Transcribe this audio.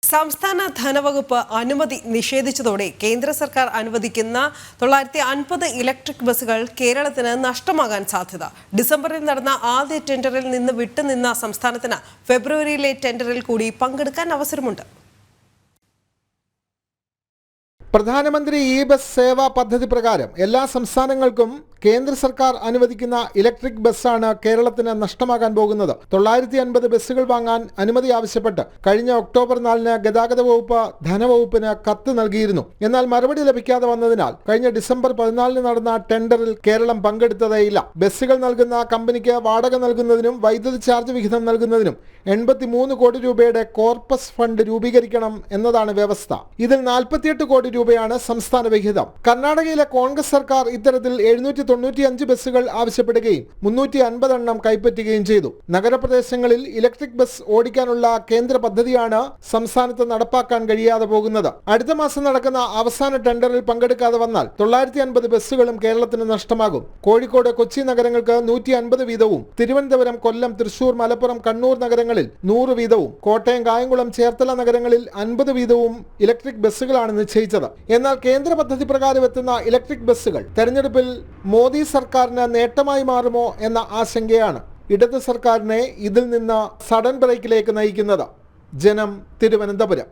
സംസ്ഥാന ധനവകുപ്പ് അനുമതി നിഷേധിച്ചതോടെ കേന്ദ്ര സർക്കാർ അനുവദിക്കുന്ന 950 ഇലക്ട്രിക് ബസ്സുകൾ കേരളത്തിന് നഷ്ടമാകാൻ സാധ്യത. ഡിസംബറിൽ നടന്ന ആദ്യ ടെൻഡറിൽ നിന്ന് വിട്ടുനിന്ന സംസ്ഥാനത്തിന് ഫെബ്രുവരിയിലെ ടെൻഡറിൽ കൂടി പങ്കെടുക്കാൻ അവസരമുണ്ട്. പ്രധാനമന്ത്രി ഇ-ബസ് സേവാ പദ്ധതി പ്രകാരം എല്ലാ സംസ്ഥാനങ്ങൾക്കും കേന്ദ്ര സർക്കാർ അനുവദിക്കുന്ന ഇലക്ട്രിക് ബസ്സാണ് കേരളത്തിന് നഷ്ടമാകാൻ പോകുന്നത്. 950 ബസ്സുകൾ വാങ്ങാൻ അനുമതി ആവശ്യപ്പെട്ട് കഴിഞ്ഞ ഒക്ടോബർ 4-ന് ഗതാഗത വകുപ്പ് ധനവകുപ്പിന് കത്ത് നൽകിയിരുന്നു. എന്നാൽ മറുപടി ലഭിക്കാതെ വന്നതിനാൽ കഴിഞ്ഞ ഡിസംബർ 14-ന് നടന്ന ടെൻഡറിൽ കേരളം പങ്കെടുത്തതേയില്ല. ബസ്സുകൾ നൽകുന്ന കമ്പനിക്ക് വാടക നൽകുന്നതിനും വൈദ്യുതി ചാർജ് വിഹിതം നൽകുന്നതിനും 83 കോടി രൂപയുടെ കോർപ്പസ് ഫണ്ട് രൂപീകരിക്കണം എന്നതാണ് വ്യവസ്ഥ. ഇതിൽ 48 കോടി രൂപയാണ് സംസ്ഥാന വിഹിതം. കർണാടകയിലെ കോൺഗ്രസ് സർക്കാർ ഇത്തരത്തിൽ 795 ബസ്സുകൾ ആവശ്യപ്പെടുകയും 350 എണ്ണം കൈപ്പറ്റുകയും ചെയ്തു. നഗരപ്രദേശങ്ങളിൽ ഇലക്ട്രിക് ബസ് ഓടിക്കാനുള്ള കേന്ദ്ര പദ്ധതിയാണ് സംസ്ഥാനത്ത് നടപ്പാക്കാൻ കഴിയാതെ പോകുന്നത്. അടുത്ത മാസം നടക്കുന്ന അവസാന ടെൻഡറിൽ പങ്കെടുക്കാതെ വന്നാൽ 950 ബസ്സുകളും കേരളത്തിന് നഷ്ടമാകും. കോഴിക്കോട്, കൊച്ചി നഗരങ്ങൾക്ക് 150 വീതവും, തിരുവനന്തപുരം, കൊല്ലം, തൃശൂർ, മലപ്പുറം, കണ്ണൂർ നഗരങ്ങളിൽ 100 വീതവും, കോട്ടയം, കായംകുളം, ചേർത്തല നഗരങ്ങളിൽ 50 വീതവും ഇലക്ട്രിക് ബസ്സുകളാണ് നിശ്ചയിച്ചത്. എന്നാൽ കേന്ദ്ര പദ്ധതി പ്രകാരം എത്തുന്ന ഇലക്ട്രിക് ബസ്സുകൾ തെരഞ്ഞെടുപ്പിൽ മോദി സർക്കാരിന് നേട്ടമായി മാറുമോ എന്ന ആശങ്കയാണ് ഇടത് സർക്കാരിനെ ഇതിൽ നിന്ന് സഡൻ ബ്രേക്കിലേക്ക് നയിക്കുന്നത്. ജനം, തിരുവനന്തപുരം.